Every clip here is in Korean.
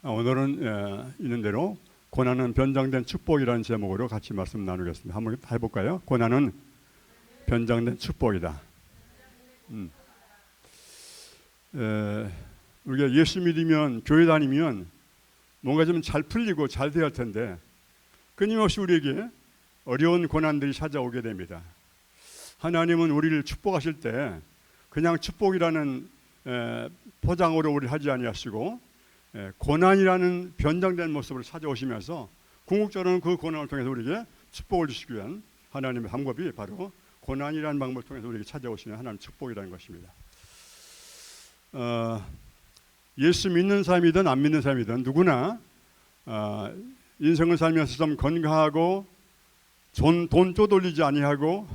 오늘은 있는 대로 고난은 변장된 축복이라는 제목으로 같이 말씀 나누겠습니다. 한번 해볼까요? 고난은 변장된 축복이다. 우리가 예수 믿으면, 교회 다니면 뭔가 좀 잘 풀리고 잘 돼야 할 텐데 끊임없이 우리에게 어려운 고난들이 찾아오게 됩니다. 하나님은 우리를 축복하실 때 그냥 축복이라는 포장으로 우리를 하지 아니하시고 고난이라는 변장된 모습을 찾아오시면서 궁극적으로는 그 고난을 통해서 우리에게 축복을 주시기 위한 하나님의 방법이 바로 고난이라는 방법을 통해서 우리에게 찾아오시는 하나님의 축복이라는 것입니다. 예수 믿는 사람이든 안 믿는 사람이든 누구나 인생을 살면서 좀 건강하고 돈 쪼돌리지 아니하고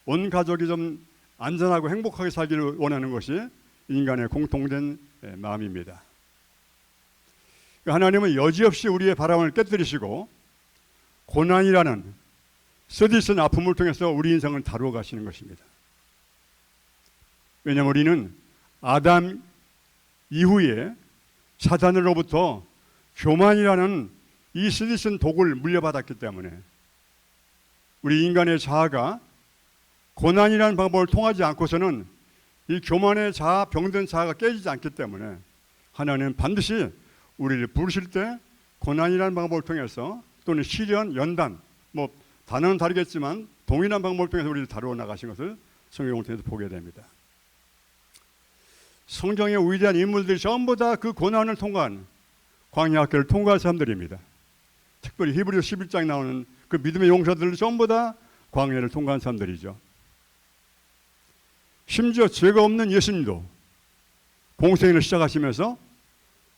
온 가족이 좀 안전하고 행복하게 살기를 원하는 것이 인간의 공통된 마음입니다. 하나님은 여지없이 우리의 바람을 깨뜨리시고 고난이라는 쓰디쓴 아픔을 통해서 우리 인생을 다루어 가시는 것입니다. 왜냐하면 우리는 아담 이후에 사탄으로부터 교만이라는 이 쓰디쓴 독을 물려받았기 때문에 우리 인간의 자아가 고난이라는 방법을 통하지 않고서는 이 교만의 자아, 병든 자아가 깨지지 않기 때문에 하나님은 반드시 우리를 부르실 때 고난이라는 방법을 통해서 또는 시련, 연단, 단어는 다르겠지만 동일한 방법을 통해서 우리를 다루어 나가신 것을 성경을 통해서 보게 됩니다. 성경의 위대한 인물들이 전부 다 그 고난을 통과한 광야학교를 통과한 사람들입니다. 특별히 히브리서 11장에 나오는 그 믿음의 용사들은 전부 다 광야를 통과한 사람들이죠. 심지어 죄가 없는 예수님도 공생애를 시작하시면서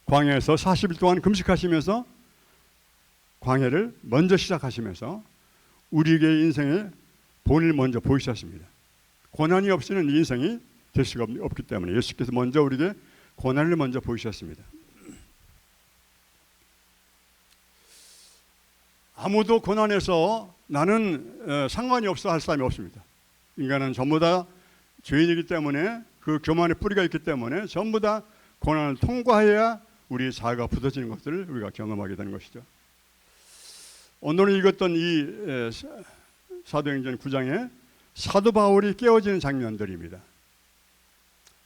광야에서 40일 동안 금식하시면서 광야를 먼저 시작하시면서 우리에게 인생의 본을 먼저 보이셨습니다. 고난이 없이는 인생이 될 수가 없기 때문에 예수께서 먼저 우리에게 고난을 먼저 보이셨습니다. 아무도 고난에서 나는 상관이 없어 할 사람이 없습니다. 인간은 전부 다 죄인이기 때문에 그 교만의 뿌리가 있기 때문에 전부 다 고난을 통과해야 우리의 자아가 부서지는 것들을 우리가 경험하게 되는 것이죠. 오늘 읽었던 이 사도행전 9장에 사도 바울이 깨어지는 장면들입니다.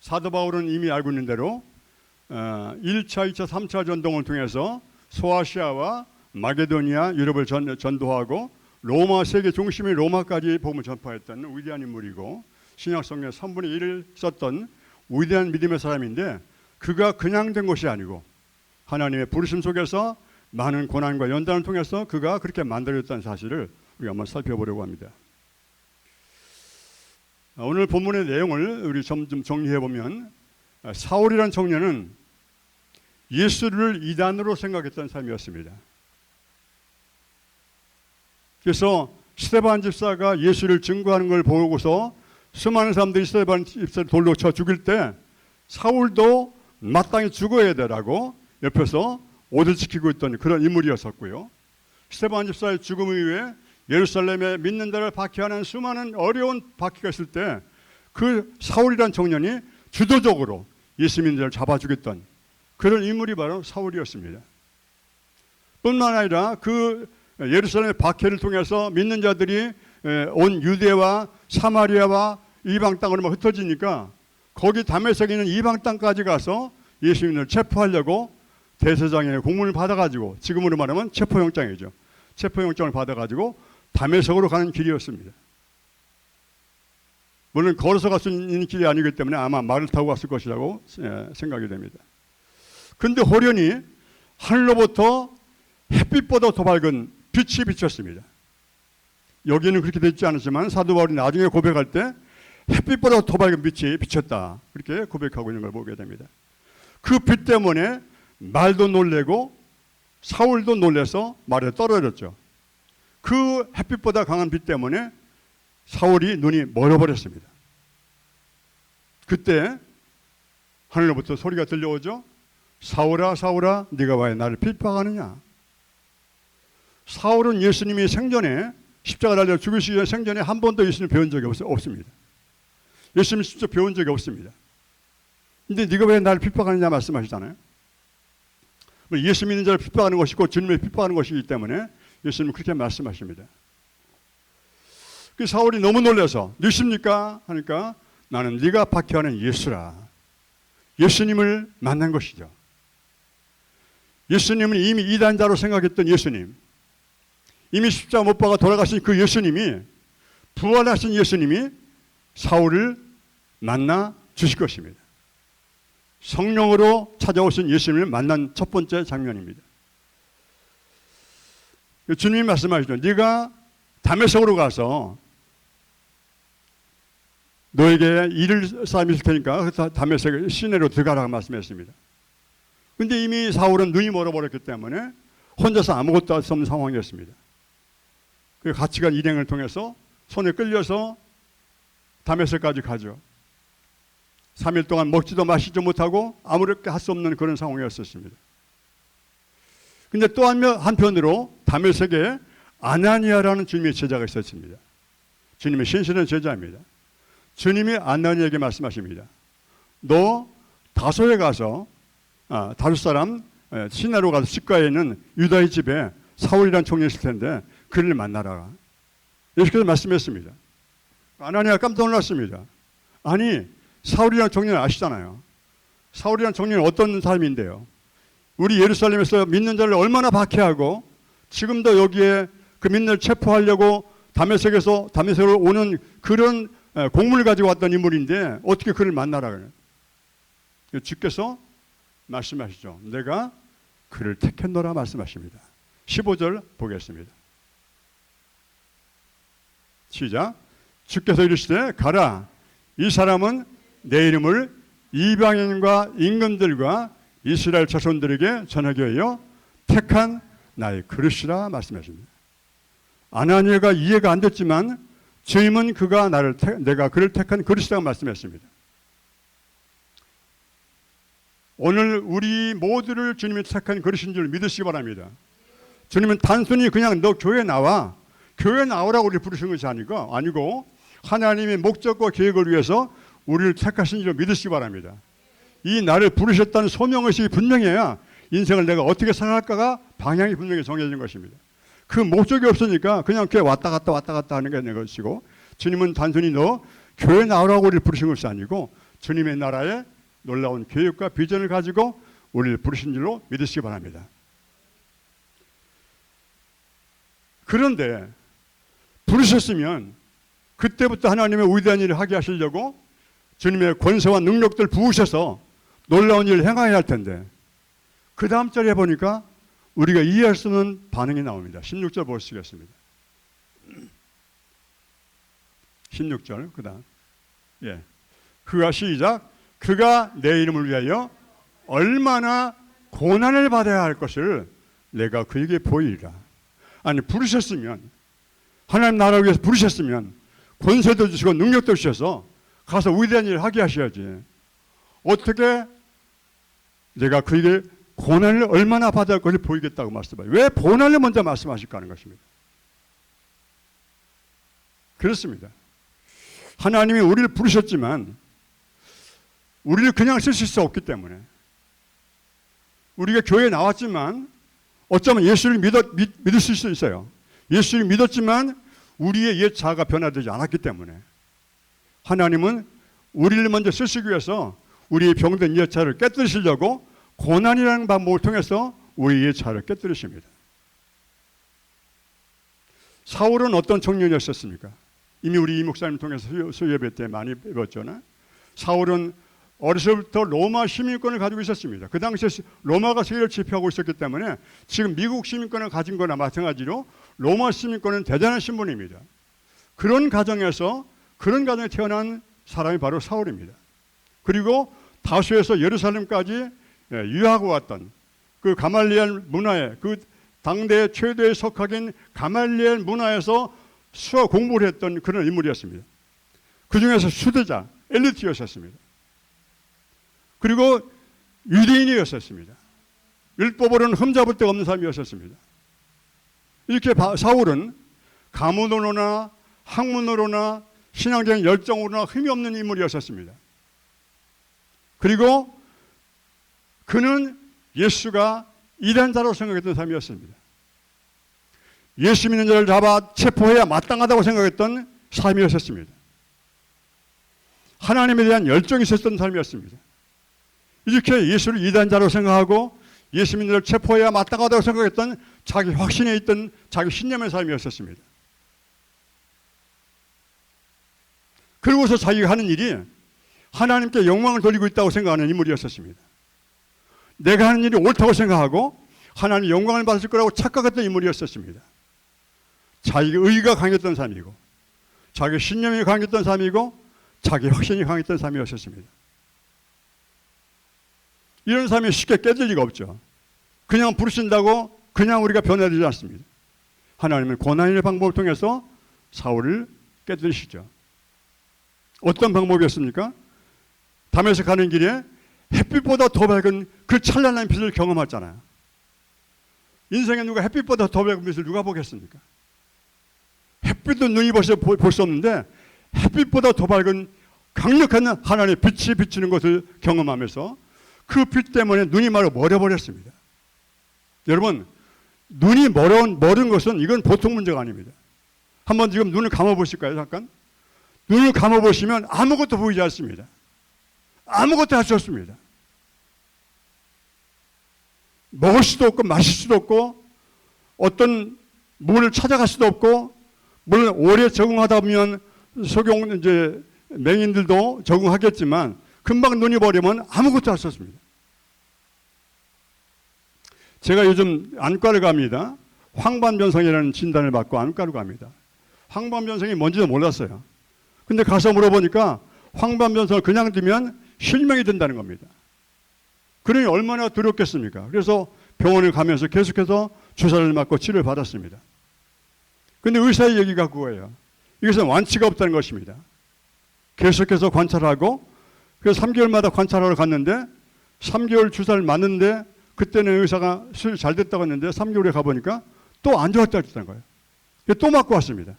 사도 바울은 이미 알고 있는 대로 1차, 2차, 3차 전동을 통해서 소아시아와 마게도니아, 유럽을 전도하고 로마 세계 중심인 로마까지 복음을 전파했던 위대한 인물이고 신약 성경의 3분의 1을 썼던 위대한 믿음의 사람인데 그가 그냥 된 것이 아니고 하나님의 부르심 속에서 많은 고난과 연단을 통해서 그가 그렇게 만들어졌다는 사실을 우리가 한번 살펴보려고 합니다. 오늘 본문의 내용을 우리 좀 정리해 보면 사울이라는 청년은 예수를 이단으로 생각했던 사람이었습니다. 그래서 스데반 집사가 예수를 증거하는 걸 보고서 수많은 사람들이 스데반 집사를 돌로 쳐 죽일 때 사울도 마땅히 죽어야 되라고 옆에서 옷을 지키고 있던 그런 인물이었었고요. 스데반 집사의 죽음 이후에 예루살렘에 믿는 자를 박해하는 수많은 어려운 박해가 있을 때 그 사울이라는 청년이 주도적으로 예수 믿는 자를 잡아 죽였던 그런 인물이 바로 사울이었습니다. 뿐만 아니라 그 예루살렘의 박해를 통해서 믿는 자들이 온 유대와 사마리아와 이방 땅으로 흩어지니까 거기 다메섹에 있는 이방 땅까지 가서 예수님을 체포하려고 대제사장의 공문을 받아가지고 지금으로 말하면 체포영장이죠. 체포영장을 받아가지고 다메섹으로 가는 길이었습니다. 물론 걸어서 갈 수 있는 길이 아니기 때문에 아마 말을 타고 갔을 것이라고 생각이 됩니다. 그런데 호련히 하늘로부터 햇빛보다 더 밝은 빛이 비쳤습니다. 여기는 그렇게 되지 않았지만 사도 바울이 나중에 고백할 때 햇빛보다 더 밝은 빛이 비쳤다 그렇게 고백하고 있는 걸 보게 됩니다. 그 빛 때문에 말도 놀래고 사울도 놀래서 말에 떨어졌죠. 그 햇빛보다 강한 빛 때문에 사울이 눈이 멀어버렸습니다. 그때 하늘로부터 소리가 들려오죠. 사울아 사울아 네가 왜 나를 핍박하느냐. 사울은 예수님이 생전에 십자가 달려 죽으시기 전 생전에 한 번도 예수님 배운 적이 없습니다. 예수님 직접 배운 적이 없습니다. 근데 네가 왜 나를 핍박하느냐 말씀하시잖아요. 예수 믿는 자를 핍박하는 것이고 주님을 핍박하는 것이기 때문에 예수님은 그렇게 말씀하십니다. 그 사울이 너무 놀라서 누구십니까? 하니까 나는 네가 박해하는 예수라. 예수님을 만난 것이죠. 예수님은 이미 이단자로 생각했던 예수님, 이미 십자가 못 박아 돌아가신 그 예수님이, 부활하신 예수님이 사울을 만나 주실 것입니다. 성령으로 찾아오신 예수님을 만난 첫 번째 장면입니다. 주님이 말씀하시죠. 네가 다메섹으로 가서 너에게 잃을 사람이 있을 테니까 다메섹 시내로 들어가라고 말씀했습니다. 그런데 이미 사울은 눈이 멀어버렸기 때문에 혼자서 아무것도 할 수 없는 상황이었습니다. 그 같이 간 일행을 통해서 손에 끌려서 다메섹까지 가죠. 3일 동안 먹지도 마시지도 못하고 아무렇게 할 수 없는 그런 상황이었습니다. 근데 또 한편으로 다메섹에 아나니아라는 주님의 제자가 있었습니다. 주님의 신실한 제자입니다. 주님이 아나니아에게 말씀하십니다. 너 다소에 가서 다소 사람 시내로 가서 시가에 있는 유다의 집에 사울이라는 총리 있을 텐데 그를 만나라. 예수께서 말씀했습니다. 아나니아가 깜짝 놀랐습니다. 아니 사울이라는 총리는 아시잖아요. 사울이라는 총리는 어떤 사람인데요. 우리 예루살렘에서 믿는 자를 얼마나 박해하고 지금도 여기에 그 믿는 자를 체포하려고 다메섹으로 오는 그런 공문을 가지고 왔던 인물인데 어떻게 그를 만나라 그래요. 주께서 말씀하시죠. 내가 그를 택했노라 말씀하십니다. 15절 보겠습니다. 시작. 주께서 이르시되 가라. 이 사람은 내 이름을 이방인과 임금들과 이스라엘 자손들에게 전하게 하여 택한 나의 그릇이라 말씀하십니다. 아나니아가 이해가 안 됐지만 주님은 내가 그를 택한 그릇이라고 말씀했습니다. 오늘 우리 모두를 주님이 택한 그릇인 줄 믿으시기 바랍니다. 주님은 단순히 그냥 너 교회 나오라고 우리를 부르신 것이 아니고 하나님의 목적과 계획을 위해서 우리를 택하신 줄 믿으시기 바랍니다. 이 나를 부르셨다는 소명의식이 분명해야 인생을 내가 어떻게 살아갈까가 방향이 분명히 정해진 것입니다. 그 목적이 없으니까 그냥 교회 왔다 갔다 하는 게 내 것이고, 주님은 단순히 너 교회 나오라고 우리를 부르신 것이 아니고 주님의 나라의 놀라운 계획과 비전을 가지고 우리를 부르신 줄로 믿으시기 바랍니다. 그런데 부르셨으면 그때부터 하나님의 위대한 일을 하게 하시려고 주님의 권세와 능력들 부으셔서 놀라운 일을 행하여야 할 텐데, 그 다음 절에 보니까 우리가 이해할 수 없는 반응이 나옵니다. 16절 보시겠습니다. 16절 그 다음 그가 시작. 그가 내 이름을 위하여 얼마나 고난을 받아야 할 것을 내가 그에게 보이리라. 아니 부르셨으면, 하나님 나라를 위해서 부르셨으면 권세도 주시고 능력도 주셔서 가서 위대한 일을 하게 하셔야지. 어떻게 내가 그에게 고난을 얼마나 받아야 할 것을 보이겠다고 말씀하세요. 왜 고난을 먼저 말씀하실까 하는 것입니다. 그렇습니다. 하나님이 우리를 부르셨지만 우리를 그냥 쓰실 수 없기 때문에, 우리가 교회에 나왔지만 어쩌면 예수를 믿을 수 있어요. 예수를 믿었지만 우리의 옛 자아가 변화되지 않았기 때문에 하나님은 우리를 먼저 쓰시기 위해서 우리의 병든 옛 자아를 깨뜨리시려고 고난이라는 방법을 통해서 우리의 옛 자아를 깨뜨리십니다. 사울은 어떤 청년이었습니까? 이미 우리 이 목사님 통해서 수요예배 때 많이 배웠잖아요. 사울은 어려서부터 로마 시민권을 가지고 있었습니다. 그 당시에 로마가 세계를 지배하고 있었기 때문에 지금 미국 시민권을 가진 거나 마찬가지로 로마 시민권은 대단한 신분입니다. 그런 가정에 태어난 사람이 바로 사울입니다. 그리고 다소에서 예루살렘까지 유학하고 왔던 그 가말리엘 문화에, 그 당대 최대의 석학인 가말리엘 문화에서 수학 공부를 했던 그런 인물이었습니다. 그 중에서 수도자, 엘리트였었습니다. 그리고 유대인이었었습니다. 율법으로는 흠잡을 데가 없는 사람이었었습니다. 이렇게 사울은 가문으로나 학문으로나 신앙적인 열정으로나 힘이 없는 인물이었었습니다. 그리고 그는 예수가 이단자로 생각했던 삶이었습니다. 예수 믿는 자를 잡아 체포해야 마땅하다고 생각했던 삶이었습니다. 하나님에 대한 열정이 있었던 삶이었습니다. 이렇게 예수를 이단자로 생각하고 예수 믿는 자를 체포해야 마땅하다고 생각했던 자기 확신에 있던 자기 신념의 삶이었습니다. 그러고서 자기가 하는 일이 하나님께 영광을 돌리고 있다고 생각하는 인물이었습니다. 내가 하는 일이 옳다고 생각하고 하나님 영광을 받을 거라고 착각했던 인물이었습니다. 자기 의가 강했던 삶이고 자기 신념이 강했던 삶이고 자기 확신이 강했던 삶이었습니다. 이런 삶이 쉽게 깨질 리가 없죠. 그냥 부르신다고 그냥 우리가 변화되지 않습니다. 하나님은 고난의 방법을 통해서 사울을 깨뜨리시죠. 어떤 방법이었습니까? 담에서 가는 길에 햇빛보다 더 밝은 그 찬란한 빛을 경험했잖아요. 인생에 누가 햇빛보다 더 밝은 빛을 누가 보겠습니까? 햇빛도 눈이 벌써 볼 수 없는데 햇빛보다 더 밝은 강력한 하나님의 빛이 비치는 것을 경험하면서 그 빛 때문에 눈이 머려버렸습니다. 여러분, 눈이 머른 것은 이건 보통 문제가 아닙니다. 한번 지금 눈을 감아보실까요? 잠깐. 눈을 감아보시면 아무것도 보이지 않습니다. 아무것도 할 수 없습니다. 먹을 수도 없고 마실 수도 없고 어떤 물을 찾아갈 수도 없고, 물론 오래 적응하다 보면 소경 이제 맹인들도 적응하겠지만 금방 눈이 버리면 아무것도 할 수 없습니다. 제가 요즘 안과를 갑니다. 황반변성이라는 진단을 받고 안과를 갑니다. 황반변성이 뭔지도 몰랐어요. 근데 가서 물어보니까 황반변성을 그냥 두면 실명이 된다는 겁니다. 그러니 얼마나 두렵겠습니까? 그래서 병원을 가면서 계속해서 주사를 맞고 치료를 받았습니다. 근데 의사의 얘기가 그거예요. 이것은 완치가 없다는 것입니다. 계속해서 관찰하고, 그래서 3개월마다 관찰하러 갔는데 3개월 주사를 맞는데 그때는 의사가 수술 잘 됐다고 했는데 3개월에 가보니까 또 안 좋았다고 했다는 거예요. 또 맞고 왔습니다.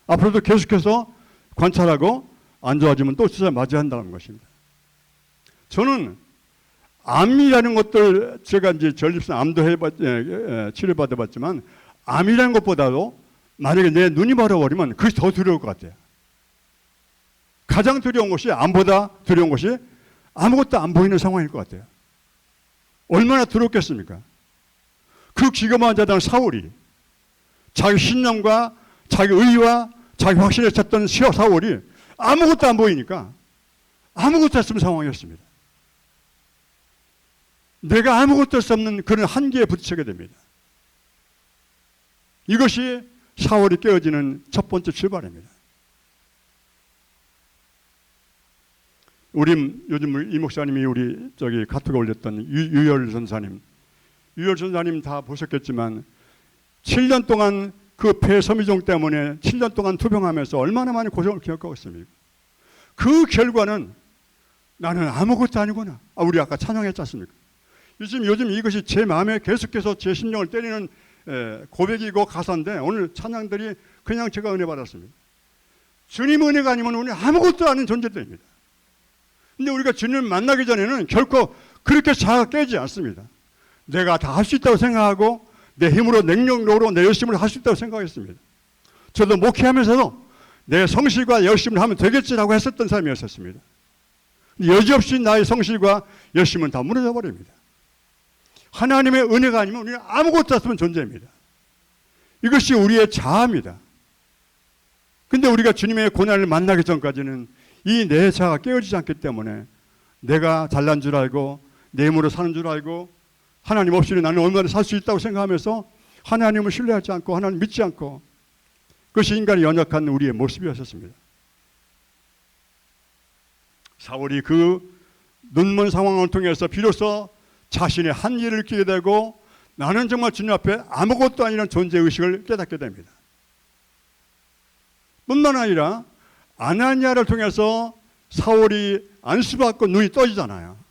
앞으로도 계속해서 관찰하고 안 좋아지면 또 주사 맞아야 한다는 것입니다. 저는 암이라는 것들, 제가 이제 전립선 암도 치료받아봤지만 암이라는 것보다도 만약에 내 눈이 멀어버리면 그것이 더 두려울 것 같아요. 가장 두려운 것이, 암보다 두려운 것이 아무것도 안 보이는 상황일 것 같아요. 얼마나 두렵겠습니까? 그 기가만 자던 사울이 자기 신념과 자기 의와 자기 확신에 찼던 사울이 아무것도 안 보이니까 아무것도 할 수 없는 상황이었습니다. 내가 아무것도 할 수 없는 그런 한계에 부딪히게 됩니다. 이것이 사울이 깨어지는 첫 번째 출발입니다. 요즘 이 목사님이 우리 카톡에 올렸던 유열 전사님 다 보셨겠지만 7년 동안 그 폐섬유종 때문에 7년 동안 투병하면서 얼마나 많은 고생을 겪고 있습니까? 그 결과는 나는 아무것도 아니구나. 우리 아까 찬양했지 않습니까? 요즘 이것이 제 마음에 계속해서 제 심령을 때리는 고백이고 가사인데, 오늘 찬양들이 그냥 제가 은혜 받았습니다. 주님 은혜가 아니면 우리는 아무것도 아닌 존재들입니다. 근데 우리가 주님을 만나기 전에는 결코 그렇게 자아가 깨지 않습니다. 내가 다 할 수 있다고 생각하고 내 힘으로, 능력으로, 내 열심으로 할 수 있다고 생각했습니다. 저도 목회하면서도 내 성실과 열심을 하면 되겠지라고 했었던 삶이었습니다. 여지없이 나의 성실과 열심은 다 무너져 버립니다. 하나님의 은혜가 아니면 우리는 아무것도 없는 존재입니다. 이것이 우리의 자아입니다. 근데 우리가 주님의 고난을 만나기 전까지는 이 내 자아가 깨어지지 않기 때문에 내가 잘난 줄 알고 내 힘으로 사는 줄 알고 하나님 없이는 나는 얼마나 살 수 있다고 생각하면서 하나님을 신뢰하지 않고 하나님 믿지 않고, 그것이 인간의 연약한 우리의 모습이었습니다. 사울이 그 눈먼 상황을 통해서 비로소 자신의 한계를 끼게 되고 나는 정말 주님 앞에 아무것도 아니라는 존재의식을 깨닫게 됩니다. 뿐만 아니라 아나니아를 통해서 사울이 안수받고 눈이 떠지잖아요.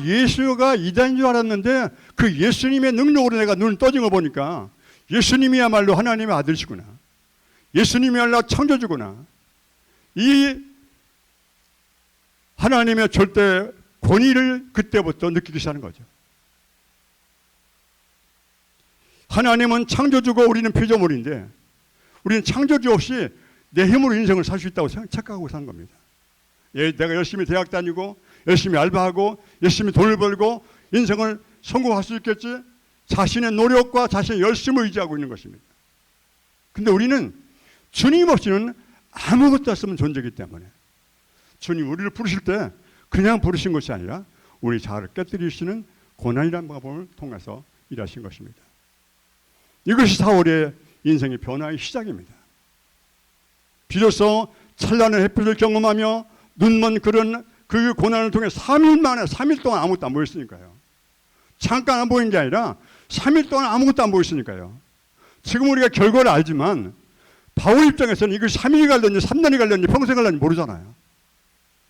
예수가 이단인 줄 알았는데 그 예수님의 능력으로 내가 눈을 떠진 거 보니까 예수님이야말로 하나님의 아들이시구나. 예수님이야말로 창조주구나. 이 하나님의 절대 권위를 그때부터 느끼기 시작하는 거죠. 하나님은 창조주고 우리는 피조물인데 우리는 창조주 없이 내 힘으로 인생을 살 수 있다고 착각하고 산 겁니다. 내가 열심히 대학 다니고 열심히 알바하고 열심히 돈을 벌고 인생을 성공할 수 있겠지? 자신의 노력과 자신의 열심을 의지하고 있는 것입니다. 근데 우리는 주님 없이는 아무것도 할 수 없는 존재이기 때문에 주님 우리를 부르실 때 그냥 부르신 것이 아니라 우리 자아를 깨뜨리시는 고난이라는 방법을 통해서 일하신 것입니다. 이것이 사울의 인생의 변화의 시작입니다. 비로소 찬란한 햇빛을 경험하며 눈먼 그런 그 고난을 통해 3일 만에 3일 동안 아무것도 안 보였으니까요. 잠깐 안 보인 게 아니라 3일 동안 아무것도 안 보였으니까요. 지금 우리가 결과를 알지만 바울 입장에서는 이것이 3일이 갈렸는지 3년이 갈렸는지 평생 갈렸는지 모르잖아요.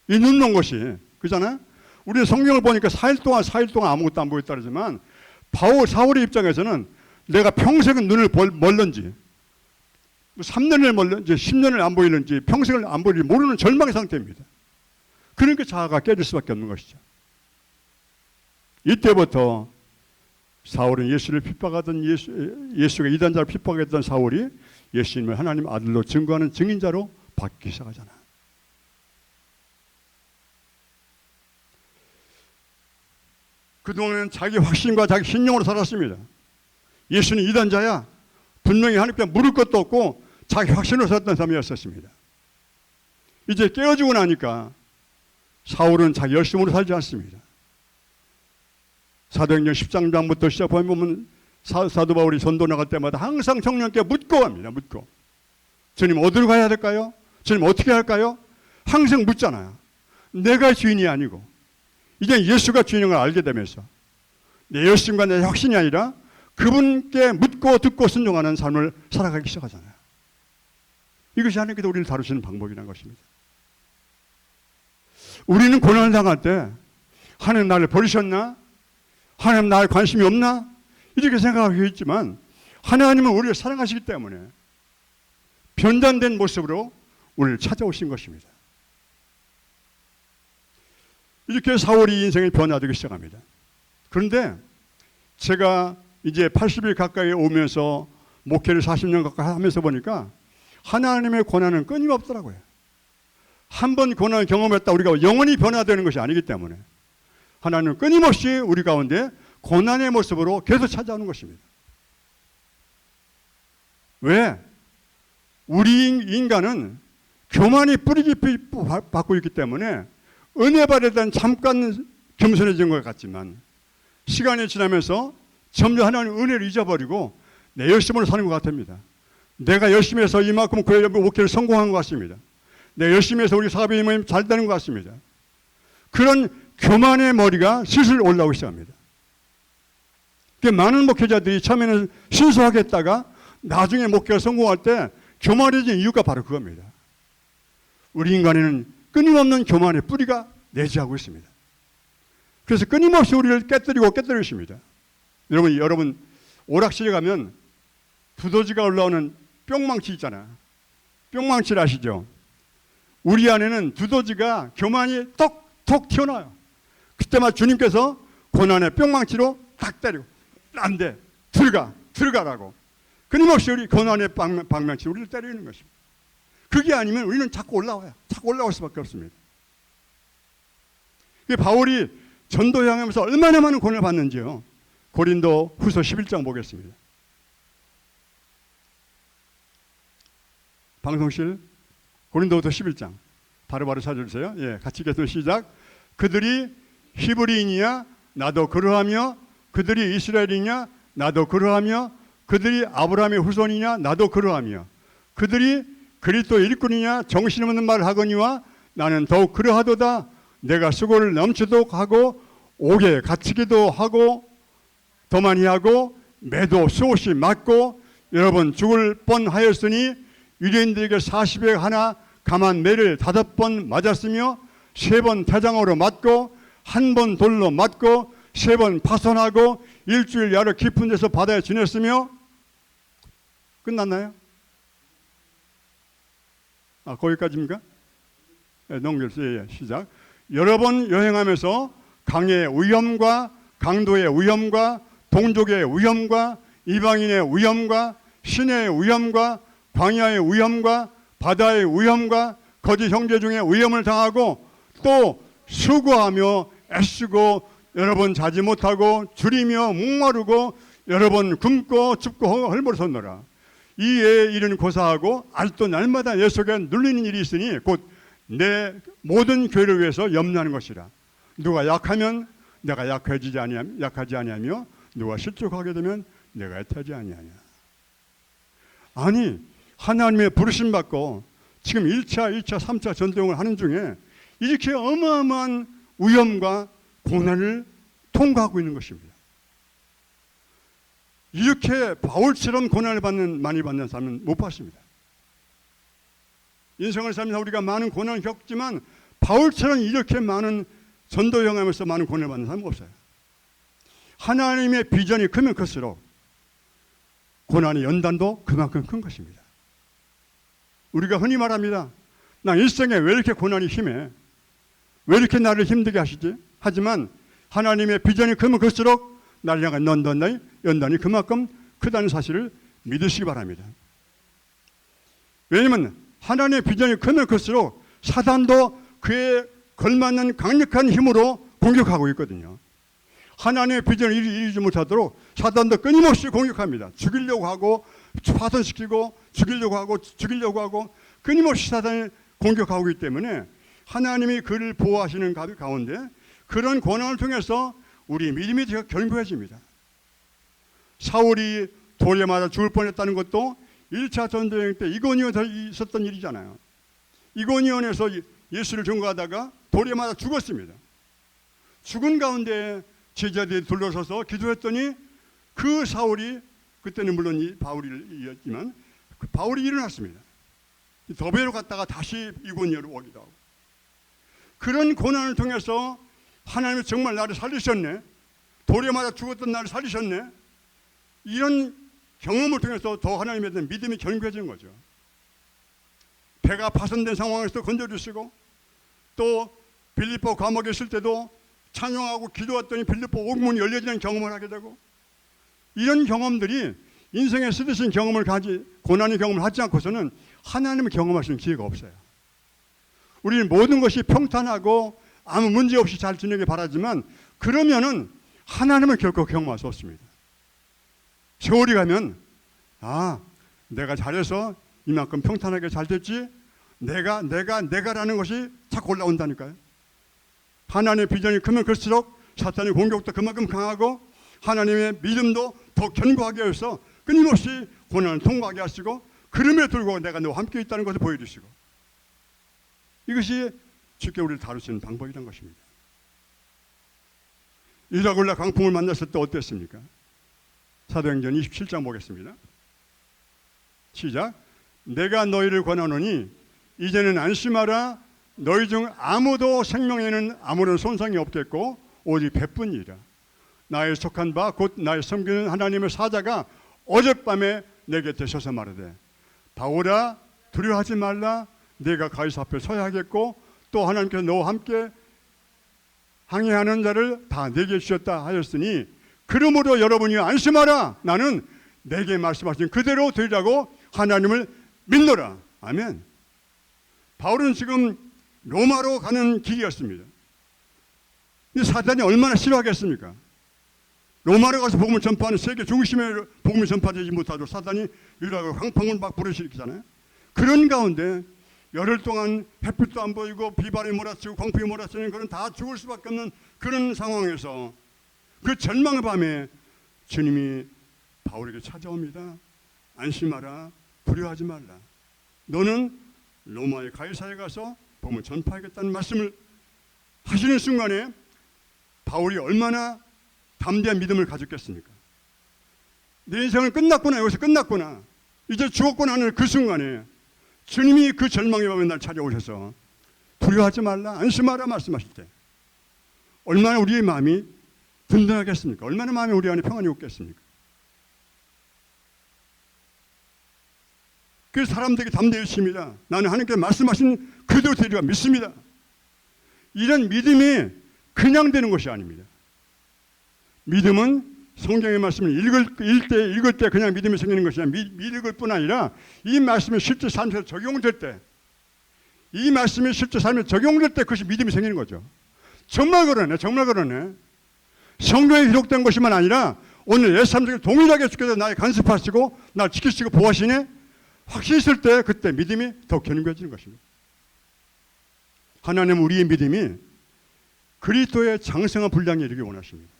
이 눈먼 것이 그잖아요. 우리는 성경을 보니까 4일 동안 아무것도 안 보였다 그러지만 사울의 입장에서는 내가 평생은 눈을 멀는지 3년을 멀는지 10년을 안 보이는지 평생을 안 보이는지 모르는 절망의 상태입니다. 그러니까 자아가 깨질 수밖에 없는 것이죠. 이때부터 사울은 예수를 핍박하던 예수가 이단자를 핍박했던 사울이 예수님을 하나님 아들로 증거하는 증인자로 바뀌기 시작하잖아. 그동안은 자기 확신과 자기 신념으로 살았습니다. 예수는 이단자야. 분명히 하나님께 물을 것도 없고 자기 확신으로 살았던 사람이었습니다. 이제 깨어지고 나니까 사울은 자기 열심으로 살지 않습니다. 사도행전 10장부터 시작하면 사도 바울이 전도 나갈 때마다 항상 청년께 묻고 갑니다. 묻고. 주님 어디로 가야 될까요? 주님 어떻게 할까요? 항상 묻잖아요. 내가 주인이 아니고 이제 예수가 주인인 걸 알게 되면서 내 열심과 내 확신이 아니라 그분께 묻고 듣고 순종하는 삶을 살아가기 시작하잖아요. 이것이 하나님께서 우리를 다루시는 방법이라는 것입니다. 우리는 고난을 당할 때 하나님 나를 버리셨나? 하나님 나에 관심이 없나? 이렇게 생각하고 있지만 하나님은 우리를 사랑하시기 때문에 변단된 모습으로 우리를 찾아오신 것입니다. 이렇게 사울이 인생이 변화되기 시작합니다. 그런데 제가 이제 80일 가까이 오면서 목회를 40년 가까이 하면서 보니까 하나님의 고난은 끊임없더라고요. 한 번 고난을 경험했다 우리가 영원히 변화되는 것이 아니기 때문에 하나님은 끊임없이 우리 가운데 고난의 모습으로 계속 찾아오는 것입니다. 왜? 우리 인간은 교만이 뿌리 깊이 받고 있기 때문에 은혜 받을 때는 잠깐 겸손해진 것 같지만 시간이 지나면서 점점 하나님 은혜를 잊어버리고 내 열심으로 사는 것 같습니다. 내가 열심히 해서 이만큼 교회 목회를 성공한 것 같습니다. 내가 열심히 해서 우리 사업이 잘 되는 것 같습니다. 그런 교만의 머리가 슬슬 올라오기 시작합니다. 많은 목회자들이 처음에는 순수하게 했다가 나중에 목회가 성공할 때 교만해진 이유가 바로 그겁니다. 우리 인간에는 끊임없는 교만의 뿌리가 내재하고 있습니다. 그래서 끊임없이 우리를 깨뜨리고 있습니다. 여러분 오락실에 가면 두더지가 올라오는 뿅망치 있잖아요. 뿅망치를 아시죠? 우리 안에는 두더지가 교만이 톡톡 튀어나와요. 그때마다 주님께서 고난의 뿅망치로 딱 때리고 안 돼, 들어가라고 끊임없이 우리 고난의 방망치로 우리를 때리는 것입니다. 그게 아니면 우리는 자꾸 올라와요. 자꾸 올라올 수밖에 없습니다. 바울이 전도 향하면서 얼마나 많은 고난을 받는지요. 고린도 후서 11장 보겠습니다. 방송실 고린도후서 11장 바로바로 찾아주세요. 예, 같이 읽겠습니다. 시작. 그들이 히브리인이냐 나도 그러하며 그들이 이스라엘이냐 나도 그러하며 그들이 아브라함의 후손이냐 나도 그러하며 그들이 그리스도의 일꾼이냐 정신없는 말을 하거니와 나는 더욱 그러하도다. 내가 수고를 넘치도록 하고 옥에 갇히기도 하고 더 많이 하고 매도 수없이 맞고 여러 번 죽을 뻔하였으니 유대인들에게 40에 하나 가만 매를 5번 맞았으며 3번 태장으로 맞고 1번 돌로 맞고 3번 파손하고 일주일 야로 깊은 데서 바다에 지냈으며 끝났나요? 거기까지입니까? 네, 넘겼어요. 시작. 여러 번 여행하면서 강의 위험과 강도의 위험과 동족의 위험과 이방인의 위험과 시내의 위험과 광야의 위험과 바다의 위험과 거짓 형제 중에 위험을 당하고 또 수고하며 애쓰고 여러 번 자지 못하고 줄이며 목마르고 여러 번 굶고 춥고 헐벗었노라. 이에 이른 고사하고 아직도 날마다 내 속에 눌리는 일이 있으니 곧 내 모든 교회를 위해서 염려하는 것이라. 누가 약하면 내가 약하지 아니하며 누가 실족하게 되면 내가 애타지 아니하냐. 아니 하나님의 부르심 받고 지금 1차, 2차, 3차 전도행을 하는 중에 이렇게 어마어마한 위험과 고난을 통과하고 있는 것입니다. 이렇게 바울처럼 고난을 많이 받는 사람은 못 봤습니다. 인생을 살면서 우리가 많은 고난을 겪지만 바울처럼 이렇게 많은 전도 여행하면서 많은 고난을 받는 사람은 없어요. 하나님의 비전이 크면 클수록 고난의 연단도 그만큼 큰 것입니다. 우리가 흔히 말합니다. 나 일생에 왜 이렇게 고난이 심해? 왜 이렇게 나를 힘들게 하시지? 하지만 하나님의 비전이 크면 클수록 나를 향한 연단이 그만큼 크다는 사실을 믿으시기 바랍니다. 왜냐하면 하나님의 비전이 크면 클수록 사단도 그에 걸맞는 강력한 힘으로 공격하고 있거든요. 하나님의 비전을 이루지 못하도록 사단도 끊임없이 공격합니다. 죽이려고 하고 파손시키고 죽이려고 하고 끊임없이 사단이 공격하고 있기 때문에 하나님이 그를 보호하시는 가운데 그런 고난을 통해서 우리 믿음이 견고해집니다. 사울이 돌에 맞아 죽을 뻔했다는 것도 1차 전도여행 때 이고니온에서 있었던 일이잖아요. 이고니온에서 예수를 증거하다가 돌에 맞아 죽었습니다. 죽은 가운데 제자들이 둘러서서 기도했더니 그 사울이, 그때는 물론 바울이었지만 그 바울이 일어났습니다. 더베로 갔다가 다시 이고니온으로 오기도 하고. 그런 고난을 통해서 하나님이 정말 나를 살리셨네, 돌에 맞아 죽었던 나를 살리셨네, 이런 경험을 통해서 더 하나님에 대한 믿음이 견고해지는 거죠. 배가 파손된 상황에서 건져주시고 또 빌립보 감옥에 있을 때도 찬양하고 기도했더니 빌립보 옥문이 열려지는 경험을 하게 되고, 이런 경험들이 인생에 쓰듯이 고난의 경험을 하지 않고서는 하나님을 경험하시는 기회가 없어요. 우리는 모든 것이 평탄하고 아무 문제 없이 잘 지내길 바라지만 그러면은 하나님을 결코 경험할 수 없습니다. 세월이 가면 내가 잘해서 이만큼 평탄하게 잘 됐지, 내가라는 것이 자꾸 올라온다니까요. 하나님의 비전이 크면 클수록 사탄의 공격도 그만큼 강하고 하나님의 믿음도 더 견고하게 해서 끊임없이 고난을 통과하게 하시고, 그럼에도 불구하고 내가 너와 함께 있다는 것을 보여주시고, 이것이 주께 우리를 다루시는 방법이라는 것입니다. 이라굴라 강풍을 만났을 때 어땠습니까? 사도행전 27장 보겠습니다. 시작. 내가 너희를 권하노니 이제는 안심하라. 너희 중 아무도 생명에는 아무런 손상이 없겠고 오직 배뿐이라. 나의 속한 바 곧 나의 섬기는 하나님의 사자가 어젯밤에 내 곁에 서서 말하되, 바울아 두려워하지 말라. 내가 가이사 앞에 서야 하겠고 또 하나님께서 너와 함께 항해하는 자를 다 내게 주셨다 하였으니 그러므로 여러분이 안심하라. 나는 내게 말씀하신 그대로 되리라고 하나님을 믿노라. 아멘. 바울은 지금 로마로 가는 길이었습니다. 사단이 얼마나 싫어하겠습니까? 로마로 가서 복음을 전파하는 세계 중심에 복음이 전파되지 못하도록 사단이 유라고 황팡을 막 부르시잖아요. 그런 가운데 열흘 동안 햇빛도 안 보이고 비바람이 몰아치고 광풍이 몰아치는 그런 다 죽을 수밖에 없는 그런 상황에서 그 절망의 밤에 주님이 바울에게 찾아옵니다. 안심하라. 두려워하지 말라. 너는 로마의 가이사에 가서 복음을 전파하겠다는 말씀을 하시는 순간에 바울이 얼마나 담대한 믿음을 가졌겠습니까? 내 인생은 끝났구나, 여기서 끝났구나, 이제 죽었구나 하는 그 순간에 주님이 그 절망의 밤에 날 찾아오셔서 두려워하지 말라, 안심하라 말씀하실 때 얼마나 우리의 마음이 든든하겠습니까? 얼마나 마음이 우리 안에 평안이 없겠습니까? 그래서 사람들에게 담대히 있습니다. 나는 하나님께 말씀하신 그대로 되리라 믿습니다. 이런 믿음이 그냥 되는 것이 아닙니다. 믿음은 성경의 말씀을 읽을 때 그냥 믿음이 생기는 것이 아니라 읽을 뿐 아니라 이 말씀이 실제 삶에서 적용될 때, 이 말씀이 실제 삶에 적용될 때 그것이 믿음이 생기는 거죠. 정말 그러네. 정말 그러네. 성경에 기록된 것이만 아니라 오늘 내 삶 속에 동일하게 주께서 나의 간섭하시고 나를 지키시고 보호하시네 확신이 있을 때 그때 믿음이 더 견고해지는 것입니다. 하나님은 우리의 믿음이 그리스도의 장성한 분량에 이르기 원하십니다.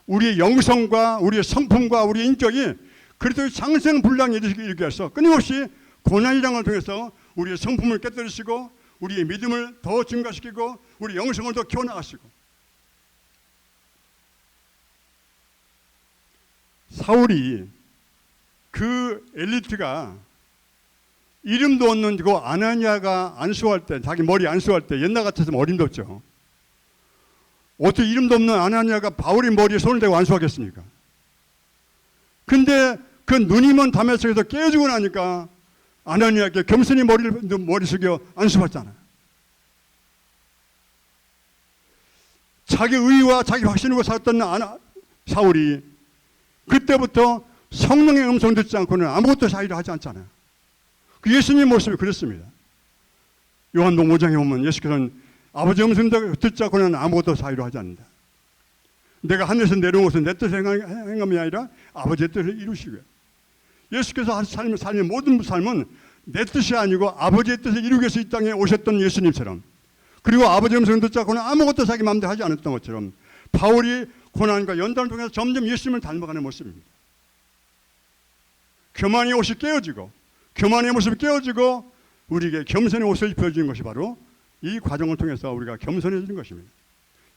우리의 영성과 우리의 성품과 우리의 인격이 그리스도의 장성한 분량에 이르기 위해서 끊임없이 고난이랑을 통해서 우리의 성품을 깨뜨리시고 우리의 믿음을 더 증가시키고 우리 영성을 더 키워나가시고, 사울이 그 엘리트가 이름도 없는 그 아나니아가 안수할 때, 자기 머리 안수할 때 옛날 같았으면 어림도 없죠. 어떻게 이름도 없는 아나니아가 바울의 머리에 손을 대고 안수하겠습니까? 근데 그 누님은 담에 속에서 깨지고 나니까 아나니아에게 겸손히 머리 숙여 안수받잖아요. 자기 의와 자기 확신으로 살았던 사울이 그때부터 성령의 음성 듣지 않고는 아무것도 자기를 하지 않잖아요. 그 예수님 모습이 그랬습니다. 요한복음 5장에 보면 예수께서는 아버지 음성 듣지 않고는 아무것도 자유로 하지 않는다. 내가 하늘에서 내려온 것은 내 뜻을 행함이 아니라 아버지의 뜻을 이루시고요. 예수께서 삶의 모든 삶은 내 뜻이 아니고 아버지의 뜻을 이루기 위해서 이 땅에 오셨던 예수님처럼, 그리고 아버지 음성 듣지 않고는 아무것도 자기 마음대로 하지 않았던 것처럼 바울이 고난과 연단을 통해서 점점 예수님을 닮아가는 모습입니다. 교만의 옷이 깨어지고, 교만의 모습이 깨어지고 우리에게 겸손의 옷을 입혀주는 것이 바로 이 과정을 통해서 우리가 겸손해지는 것입니다.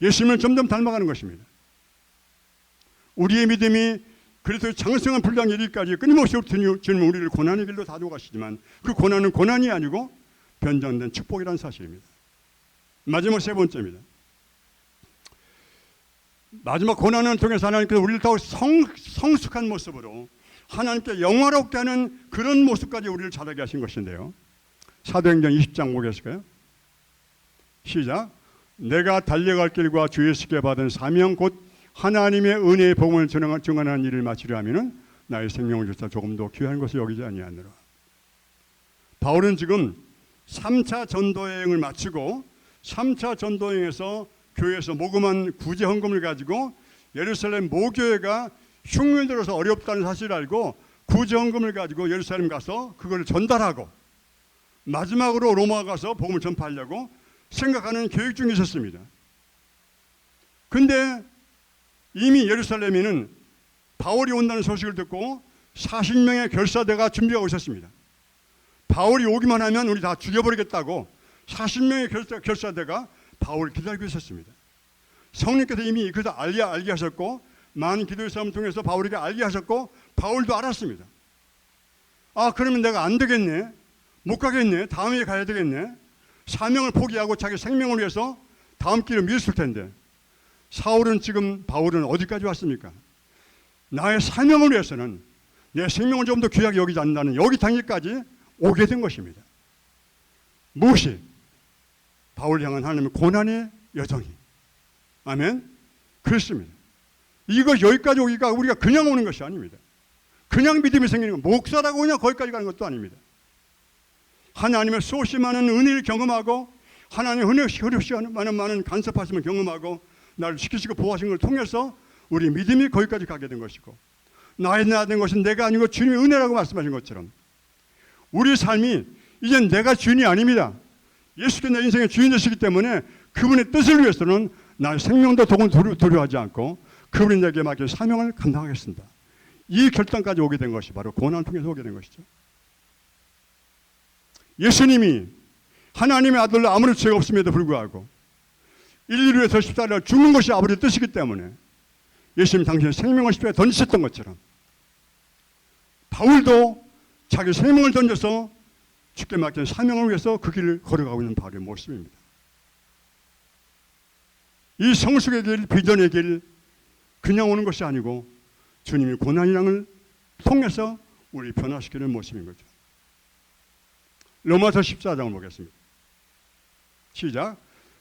예수님을 점점 닮아가는 것입니다. 우리의 믿음이 그리스도의 장성한 분량에 이르기까지 끊임없이 주님은 우리를 고난의 길로 다루어 가시지만 그 고난은 고난이 아니고 변전된 축복이라는 사실입니다. 마지막 세 번째입니다. 마지막 고난을 통해서 하나님께서 우리를 더 성숙한 모습으로 하나님께 영화롭게 하는 그런 모습까지 우리를 자라게 하신 것인데요. 사도행전 20장 보겠을까요? 시작. 내가 달려갈 길과 주 예수께 받은 사명 곧 하나님의 은혜의 복음을 증언하는 일을 마치려 하면은 나의 생명을 주사 조금도 귀한 것을 여기지 아니하노라. 바울은 지금 3차 전도여행을 마치고 3차 전도여행에서 교회에서 모금한 구제 헌금을 가지고 예루살렘 모교회가 흉년이 들어서 어렵다는 사실을 알고 구제 헌금을 가지고 예루살렘 가서 그걸 전달하고 마지막으로 로마 가서 복음을 전파하려고 생각하는 계획 중에 있었습니다. 근데 이미 예루살렘에는 바울이 온다는 소식을 듣고 40명의 결사대가 준비하고 있었습니다. 바울이 오기만 하면 우리 다 죽여버리겠다고 40명의 결사대가 바울을 기다리고 있었습니다. 성령께서 이미 그래서 알게 하셨고 많은 기도의 싸움을 통해서 바울에게 알게 하셨고 바울도 알았습니다. 아, 그러면 내가 안 되겠네, 못 가겠네, 다음에 가야 되겠네, 사명을 포기하고 자기 생명을 위해서 다음 길을 미뤘을 텐데 바울은 어디까지 왔습니까? 나의 사명을 위해서는 내 생명을 좀 더 귀하게 여기지 않는다는 여기 단계까지 오게 된 것입니다. 무엇이? 바울을 향한 하나님의 고난의 여정이. 아멘. 그렇습니다. 이거 여기까지 오기가 우리가 그냥 오는 것이 아닙니다. 그냥 믿음이 생기는 건 목사라고 그냥 거기까지 가는 것도 아닙니다. 하나님의 수없이 많은 은혜를 경험하고 하나님의 흐르시 많은 간섭하심을 경험하고 나를 지키시고 보호하신 걸 통해서 우리 믿음이 거기까지 가게 된 것이고, 나의 된 것은 내가 아니고 주님의 은혜라고 말씀하신 것처럼 우리 삶이 이젠 내가 주인이 아닙니다. 예수께서 내 인생의 주인 되시기 때문에 그분의 뜻을 위해서는 나의 생명도 두려워하지 않고 그분이 내게 맡긴 사명을 감당하겠습니다. 이 결단까지 오게 된 것이 바로 고난을 통해서 오게 된 것이죠. 예수님이 하나님의 아들로 아무런 죄가 없음에도 불구하고 인류를 위해서 십자가를 죽는 것이 아버지의 뜻이기 때문에 예수님 당신의 생명을 십자가에 던지셨던 것처럼 바울도 자기 생명을 던져서 주께 맡긴 사명을 위해서 그 길을 걸어가고 있는 바울의 모습입니다. 이 성숙의 길, 비전의 길 그냥 오는 것이 아니고 주님이 고난이랑을 통해서 우리 변화시키는 모습인 거죠. 로마서 14장을 보겠습니다. 시작.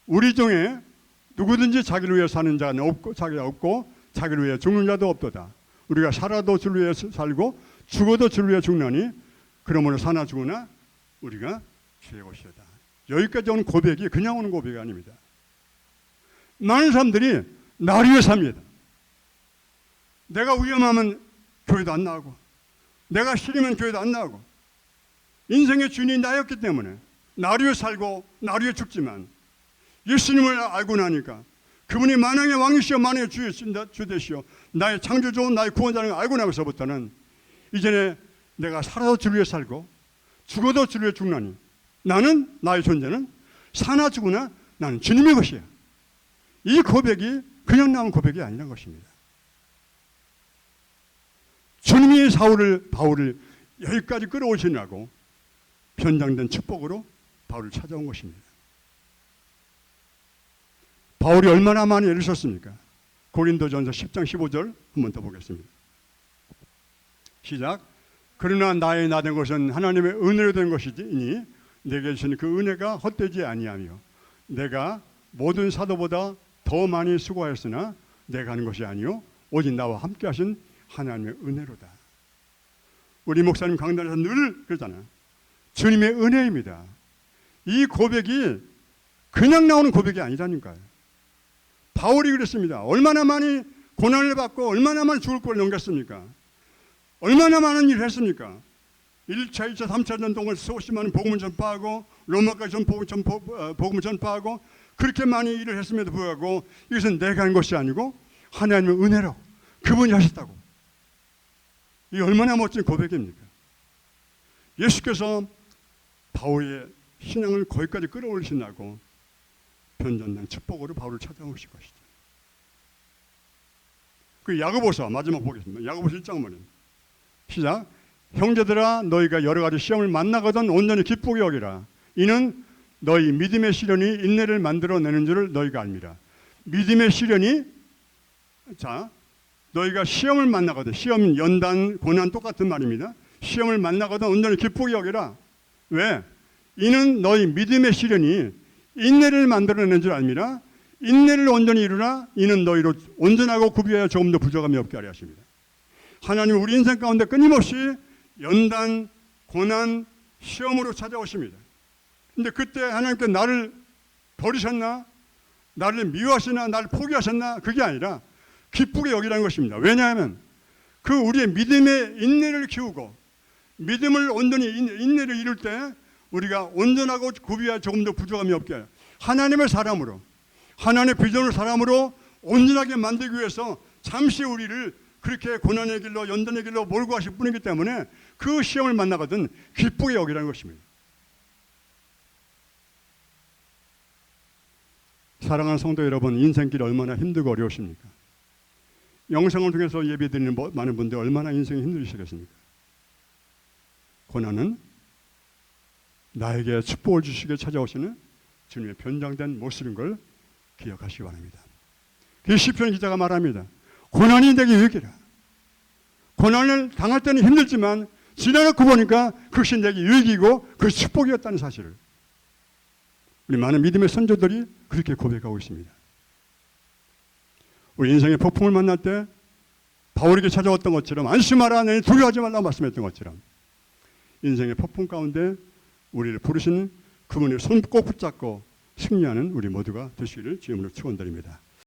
우리 중에 누구든지 자기를 위해 사는 자는 없고 자기가 없고 자기를 위해 죽는 자도 없도다. 우리가 살아도 주를 위해 살고 죽어도 주를 위해 죽나니 그러므로 사나 죽으나 우리가 주의 것이다. 여기까지 오는 고백이 그냥 오는 고백이 아닙니다. 많은 사람들이 나를 위해 삽니다. 내가 위험하면 교회도 안 나가고 내가 싫으면 교회도 안 나가고 인생의 주인이 나였기 때문에 나를 위해 살고 나를 위해 죽지만 예수님을 알고 나니까 그분이 만왕의 왕이시여 만왕의 주 되시오 나의 창조주 나의 구원자라는 걸 알고 나서부터는 이전에 내가 살아도 주를 위해 살고 죽어도 주를 위해 죽나니 나는 나의 존재는 사나 죽으나 나는 주님의 것이야. 이 고백이 그냥 나온 고백이 아니라는 것입니다. 주님이 바울을 여기까지 끌어오시느라고 변장된 축복으로 바울을 찾아온 것입니다. 바울이 얼마나 많이 애를 썼습니까? 고린도전서 10장 15절 한 번 더 보겠습니다. 시작. 그러나 나의 나된 것은 하나님의 은혜로 된 것이니 내게 주신 그 은혜가 헛되지 아니하며 내가 모든 사도보다 더 많이 수고하였으나 내가 하는 것이 아니요 오직 나와 함께 하신 하나님의 은혜로다. 우리 목사님 강단에서 늘 그러잖아요. 주님의 은혜입니다. 이 고백이 그냥 나오는 고백이 아니라니까요. 바울이 그랬습니다. 얼마나 많이 고난을 받고 얼마나 많이 죽을 걸 넘겼습니까? 얼마나 많은 일을 했습니까? 1차, 2차, 3차 전동을 수없이 많은 복음을 전파하고 로마까지 복음을 전파하고 그렇게 많이 일을 했음에도 불구하고 이것은 내가 한 것이 아니고 하나님의 은혜로 그분이 하셨다고. 이게 얼마나 멋진 고백입니까? 예수께서 바울의 신앙을 거기까지 끌어올리신다고 변전된 축복으로 바울을 찾아오실 것이죠. 그 야고보서 마지막 보겠습니다. 야고보서 1장 말입니다. 시작. 형제들아 너희가 여러 가지 시험을 만나거든 온전히 기쁘게 여기라. 이는 너희 믿음의 시련이 인내를 만들어내는 줄을 너희가 압니다. 믿음의 시련이 너희가 시험을 만나거든 시험, 연단, 고난 똑같은 말입니다. 시험을 만나거든 온전히 기쁘게 여기라. 왜? 이는 너희 믿음의 시련이 인내를 만들어내는 줄 압니다. 인내를 온전히 이루라. 이는 너희로 온전하고 구비하여 조금도 부족함이 없게 하려 하십니다. 하나님 우리 인생 가운데 끊임없이 연단, 고난, 시험으로 찾아오십니다. 근데 그때 하나님께 나를 버리셨나? 나를 미워하시나? 나를 포기하셨나? 그게 아니라 기쁘게 여기라는 것입니다. 왜냐하면 그 우리의 믿음의 인내를 키우고 믿음을 온전히 인내를 이룰 때 우리가 온전하고 구비하여 조금도 부족함이 없게 해요. 하나님의 사람으로 하나님의 비전을 사람으로 온전하게 만들기 위해서 잠시 우리를 그렇게 고난의 길로 연단의 길로 몰고 가실 분이기 때문에 그 시험을 만나거든 기쁘게 여기라는 것입니다. 사랑하는 성도 여러분, 인생길 얼마나 힘들고 어려우십니까? 영상을 통해서 예배드리는 많은 분들 얼마나 인생이 힘드시겠습니까? 고난은 나에게 축복을 주시게 찾아오시는 주님의 변장된 모습인 걸 기억하시기 바랍니다. 그 시편 기자가 말합니다. 고난이 내게 유익이라. 고난을 당할 때는 힘들지만 지나놓고 보니까 그것이 내게 유익이고 그 축복이었다는 사실을 우리 많은 믿음의 선조들이 그렇게 고백하고 있습니다. 우리 인생의 폭풍을 만날 때 바울에게 찾아왔던 것처럼 안심하라 너희 두려워하지 말라고 말씀했던 것처럼 인생의 폭풍 가운데 우리를 부르시는 그분의 손 꼭 붙잡고 승리하는 우리 모두가 되시기를 주님으로 축원드립니다.